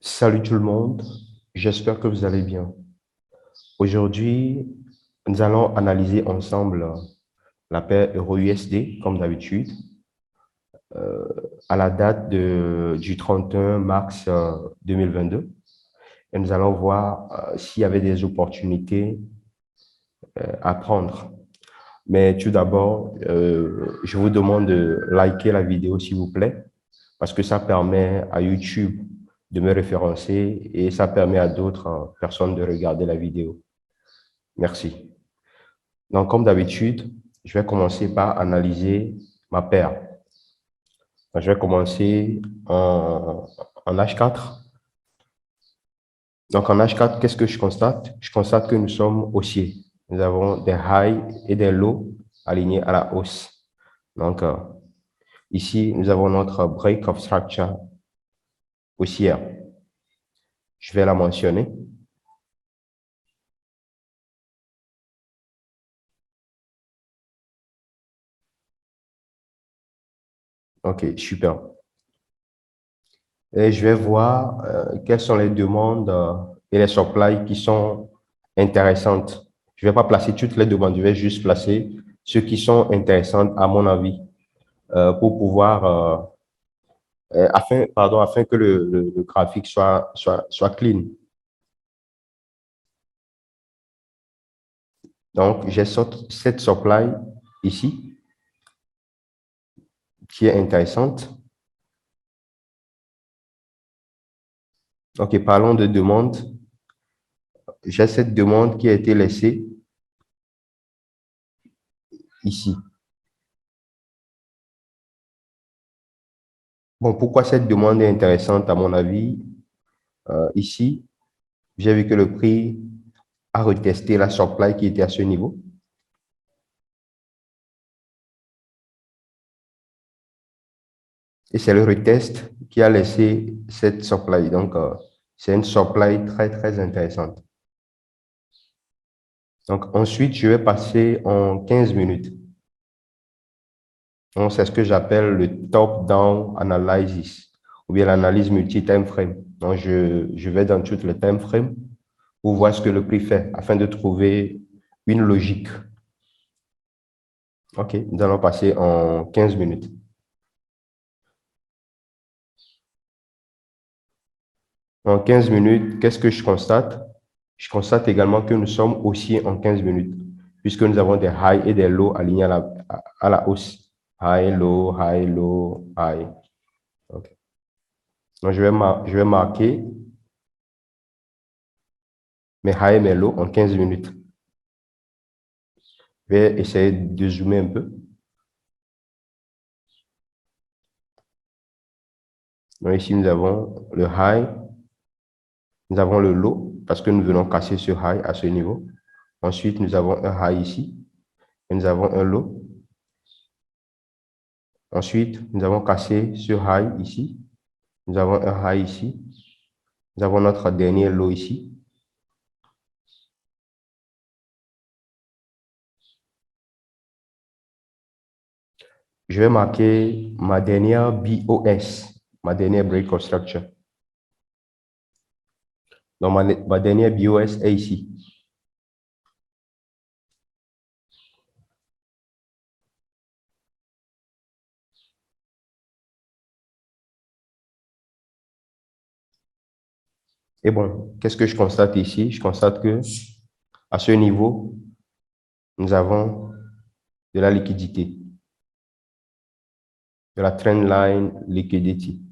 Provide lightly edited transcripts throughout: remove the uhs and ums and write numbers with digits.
Salut tout le monde, j'espère que vous allez bien. Aujourd'hui, nous allons analyser ensemble la paire euro-USD comme d'habitude euh, à la date du 31 mars 2022 et nous allons voir s'il y avait des opportunités à prendre. Mais tout d'abord, je vous demande de liker la vidéo s'il vous plaît parce que ça permet à YouTube de me référencer et ça permet à d'autres personnes de regarder la vidéo. Merci. Donc, comme d'habitude, je vais commencer par analyser ma paire. Donc, je vais commencer en H4. Donc, en H4, qu'est-ce que je constate? Je constate que nous sommes haussiers. Nous avons des highs et des lows alignés à la hausse. Donc, ici, nous avons notre break of structure haussière. Je vais la mentionner. OK, super. Et je vais voir quelles sont les demandes et les supplies qui sont intéressantes. Je ne vais pas placer toutes les demandes, je vais juste placer ceux qui sont intéressantes à mon avis pour pouvoir, afin que le graphique soit clean. Donc, j'ai cette supply ici qui est intéressante. OK, parlons de demande. J'ai cette demande qui a été laissée ici. Bon, pourquoi cette demande est intéressante à mon avis? Ici, j'ai vu que le prix a retesté la supply qui était à ce niveau. Et c'est le retest qui a laissé cette supply. Donc, c'est une supply très, très intéressante. Donc, ensuite, je vais passer en 15 minutes. Donc, c'est ce que j'appelle le top-down analysis ou bien l'analyse multi-time frame. Donc, je vais dans toutes les time frames pour voir ce que le prix fait afin de trouver une logique. OK, nous allons passer en 15 minutes. En 15 minutes, qu'est-ce que je constate? Je constate également que nous sommes haussiers en 15 minutes, puisque nous avons des highs et des lows alignés à la hausse. High, low, high, low, high. Okay. Donc, je vais marquer mes highs et mes lows en 15 minutes. Je vais essayer de zoomer un peu. Donc, ici, nous avons le high, nous avons le low, parce que nous venons casser ce high à ce niveau. Ensuite, nous avons un high ici, et nous avons un low. Ensuite, nous avons cassé ce high ici. Nous avons un high ici. Nous avons notre dernier low ici. Je vais marquer ma dernière BOS, ma dernière break of structure. Donc, ma dernière BOS est ici. Et bon, qu'est-ce que je constate ici? Je constate que à ce niveau, nous avons de la liquidité, de la trendline liquidity.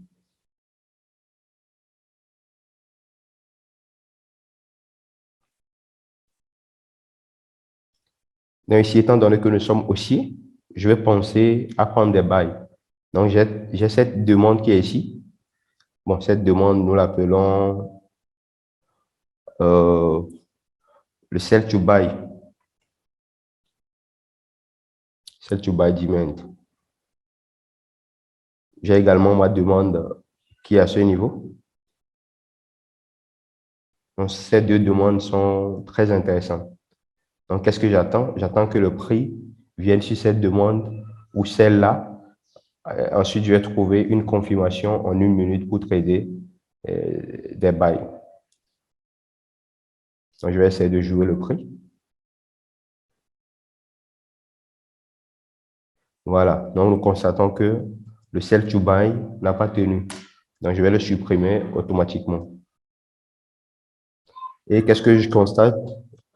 Donc ici, étant donné que nous sommes haussiers, je vais penser à prendre des buys. Donc, j'ai cette demande qui est ici. Bon, cette demande, nous l'appelons le sell to buy. Sell to buy demand. J'ai également ma demande qui est à ce niveau. Donc, ces deux demandes sont très intéressantes. Donc, qu'est-ce que j'attends? J'attends que le prix vienne sur cette demande ou celle-là. Ensuite, je vais trouver une confirmation en 1 minute pour trader des bails. Donc, je vais essayer de jouer le prix. Voilà. Donc, nous constatons que le sell to buy n'a pas tenu. Donc, je vais le supprimer automatiquement. Et qu'est-ce que je constate?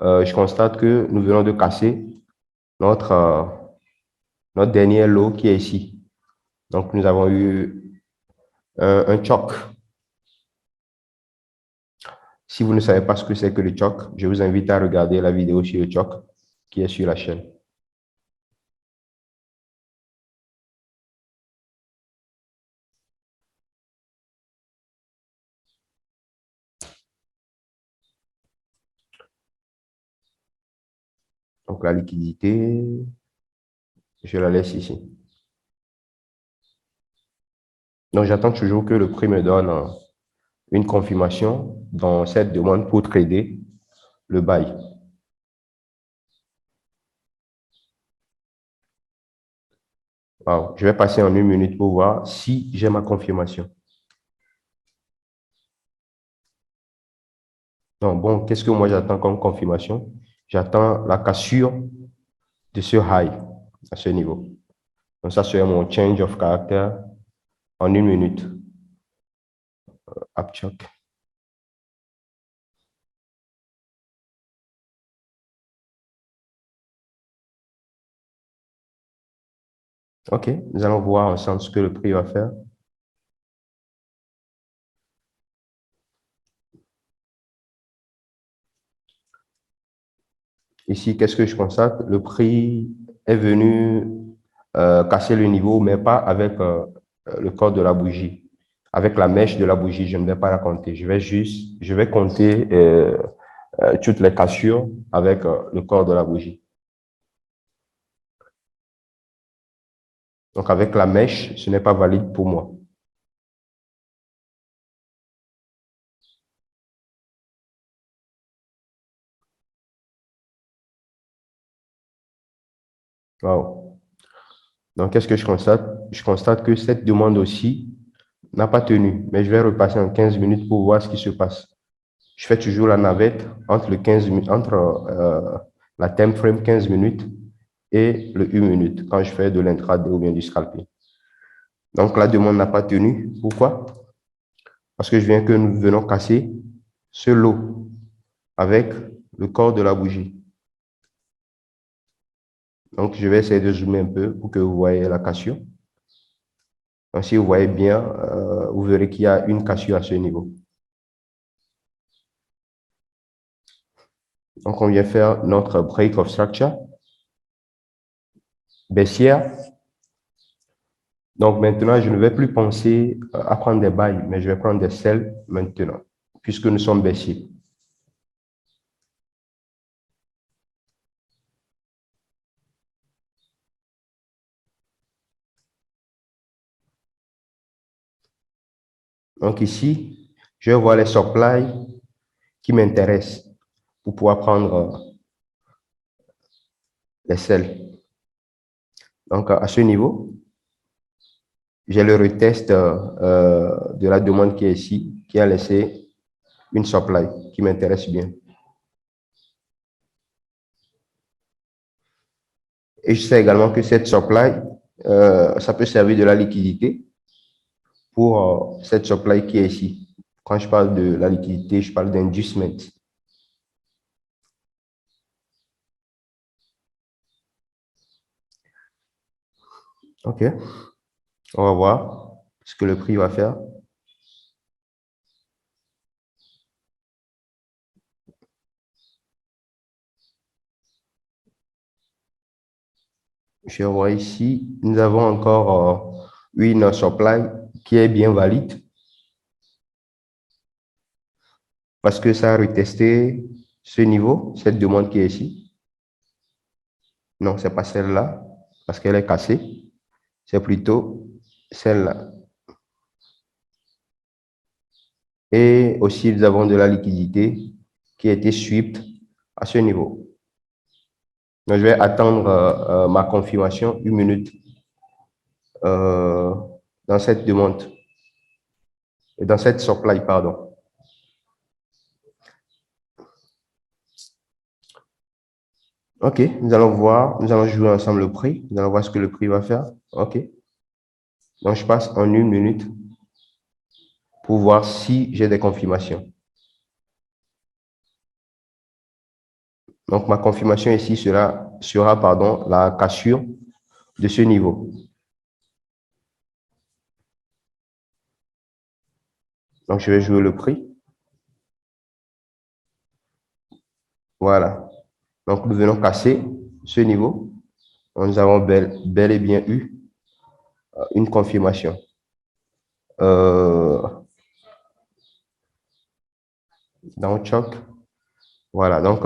Je constate que nous venons de casser notre dernier lot qui est ici. Donc, nous avons eu un choc. Si vous ne savez pas ce que c'est que le choc, je vous invite à regarder la vidéo sur le choc qui est sur la chaîne. Donc, la liquidité, je la laisse ici. Donc, j'attends toujours que le prix me donne une confirmation dans cette demande pour trader le buy. Alors, je vais passer en 1 minute pour voir si j'ai ma confirmation. Donc, bon, qu'est-ce que moi j'attends comme confirmation? J'attends la cassure de ce high à ce niveau. Donc, ça serait mon change of character en 1 minute. Upchuck. OK, nous allons voir ensemble ce que le prix va faire. Ici, qu'est-ce que je constate? Le prix est venu casser le niveau, mais pas avec le corps de la bougie. Avec la mèche de la bougie, je ne vais pas la compter. Je vais compter toutes les cassures avec le corps de la bougie. Donc, avec la mèche, ce n'est pas valide pour moi. Wow. Donc, qu'est-ce que je constate? Je constate que cette demande aussi n'a pas tenu, mais je vais repasser en 15 minutes pour voir ce qui se passe. Je fais toujours la navette entre, la time frame 15 minutes et le 1 minute quand je fais de l'intraday ou bien du scalping. Donc, la demande n'a pas tenu. Pourquoi? Parce que je viens que nous venons casser ce lot avec le corps de la bougie. Donc, je vais essayer de zoomer un peu pour que vous voyez la cassure. Donc, si vous voyez bien, vous verrez qu'il y a une cassure à ce niveau. Donc, on vient faire notre break of structure baissière. Donc, maintenant, je ne vais plus penser à prendre des buys, mais je vais prendre des sells maintenant, puisque nous sommes baissiers. Donc, ici, je vais voir les supplies qui m'intéressent pour pouvoir prendre les sells. Donc, à ce niveau, j'ai le retest de la demande qui est ici, qui a laissé une supply qui m'intéresse bien. Et je sais également que cette supply, ça peut servir de la liquidité pour cette supply qui est ici. Quand je parle de la liquidité, je parle d'inducement. OK, on va voir ce que le prix va faire. Je vois ici, nous avons encore une supply qui est bien valide parce que ça a retesté ce niveau, cette demande qui est ici. Non, ce n'est pas celle-là parce qu'elle est cassée. C'est plutôt celle-là. Et aussi, nous avons de la liquidité qui a été swept à ce niveau. Donc, je vais attendre ma confirmation 1 minute dans cette demande. dans cette supply, pardon. OK, nous allons jouer ensemble le prix. Nous allons voir ce que le prix va faire. OK. Donc, je passe en 1 minute pour voir si j'ai des confirmations. Donc, ma confirmation ici sera pardon, la cassure de ce niveau. Donc, je vais jouer le prix. Voilà. Donc, nous venons casser ce niveau. Nous avons bel et bien eu une confirmation. Dans le choc. Voilà. Donc,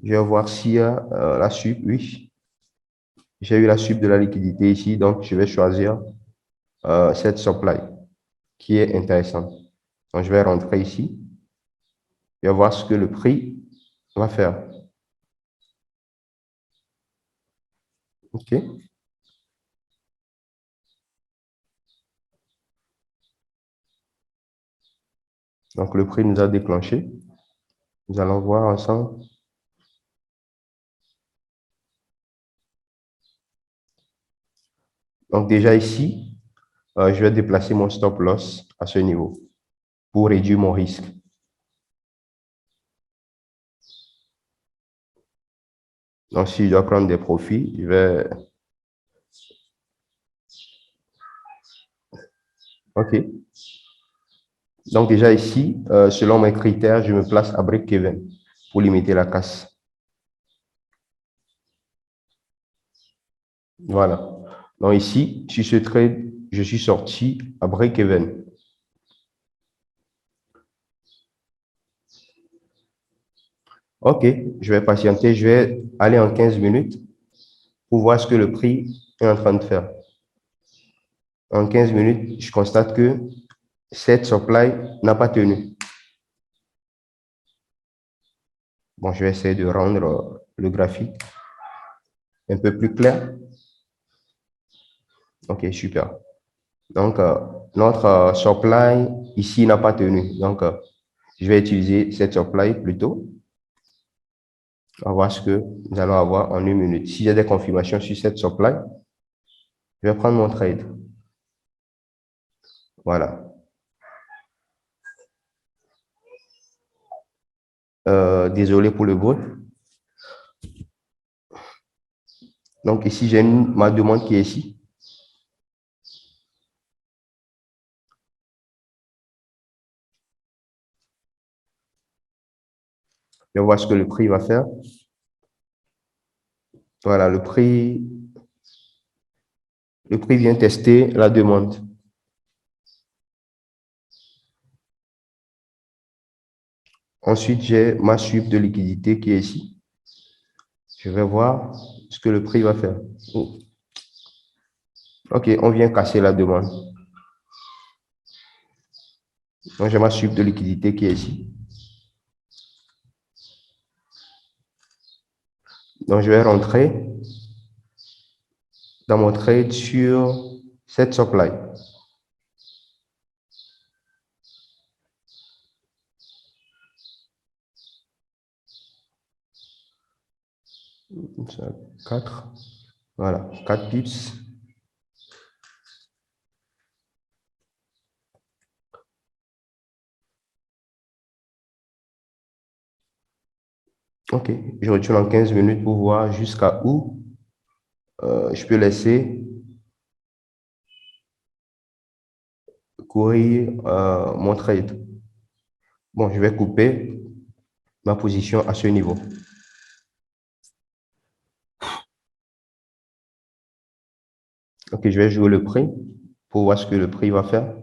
je vais voir s'il y a la sup. Oui. J'ai eu la sup de la liquidité ici. Donc, je vais choisir cette supply qui est intéressante. Donc, je vais rentrer ici. Je vais voir ce que le prix va faire. OK. Donc, le prix nous a déclenché. Nous allons voir ensemble. Donc, déjà ici, je vais déplacer mon stop loss à ce niveau pour réduire mon risque. Donc, si je dois prendre des profits, je vais... OK. Donc, déjà ici, selon mes critères, je me place à break-even pour limiter la casse. Voilà. Donc, ici, sur ce trade, je suis sorti à break-even. OK, je vais patienter. Je vais aller en 15 minutes pour voir ce que le prix est en train de faire. En 15 minutes, je constate que cette supply n'a pas tenu. Bon, je vais essayer de rendre le graphique un peu plus clair. OK, super. Donc, notre supply ici n'a pas tenu. Donc, je vais utiliser cette supply plutôt. On va voir ce que nous allons avoir en 1 minute. Si j'ai des confirmations sur cette supply, je vais prendre mon trade. Voilà. Désolé pour le bruit. Donc, ici, j'ai ma demande qui est ici. Je vais voir ce que le prix va faire. Voilà, le prix vient tester la demande. Ensuite, j'ai ma suite de liquidité qui est ici. Je vais voir ce que le prix va faire. Oh. OK, on vient casser la demande. Donc, j'ai ma suite de liquidité qui est ici. Donc, je vais rentrer dans mon trade sur cette supply. Ça, 4. Voilà, 4 pips. OK, je retourne en 15 minutes pour voir jusqu'à où je peux laisser courir mon trade. Bon, je vais couper ma position à ce niveau. OK, je vais jouer le prix pour voir ce que le prix va faire.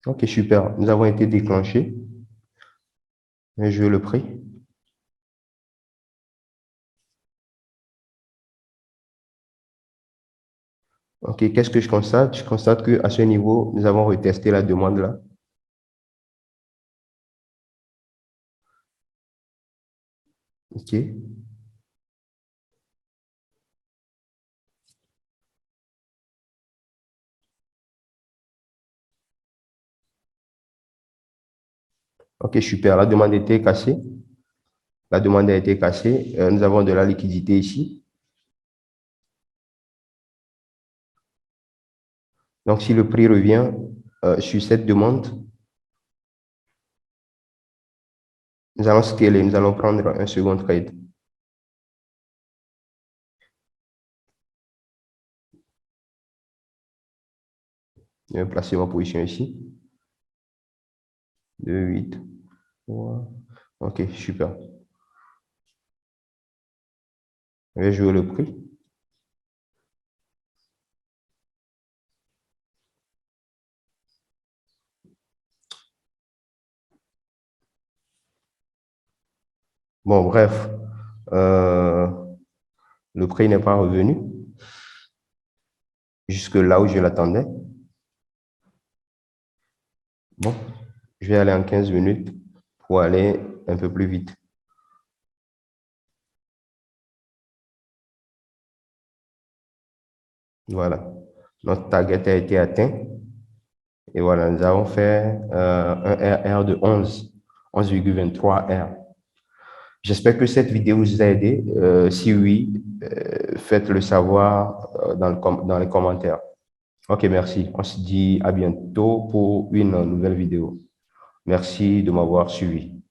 OK, super. Nous avons été déclenchés. Je vais jouer le prix. OK, qu'est-ce que je constate? Je constate qu'à ce niveau, nous avons retesté la demande là. OK. OK, super. La demande a été cassée. La demande a été cassée. Nous avons de la liquidité ici. Donc, si le prix revient sur cette demande, nous allons scaler, nous allons prendre un second trade. Je vais placer ma position ici. 2, 8, 3. OK, super. Je vais jouer le prix. Bon, bref, le prix n'est pas revenu jusque là où je l'attendais. Bon, je vais aller en 15 minutes pour aller un peu plus vite. Voilà, notre target a été atteint. Et voilà, nous avons fait un RR de 11,23 R. J'espère que cette vidéo vous a aidé. Si oui, faites-le savoir dans les commentaires. OK, merci. On se dit à bientôt pour une nouvelle vidéo. Merci de m'avoir suivi.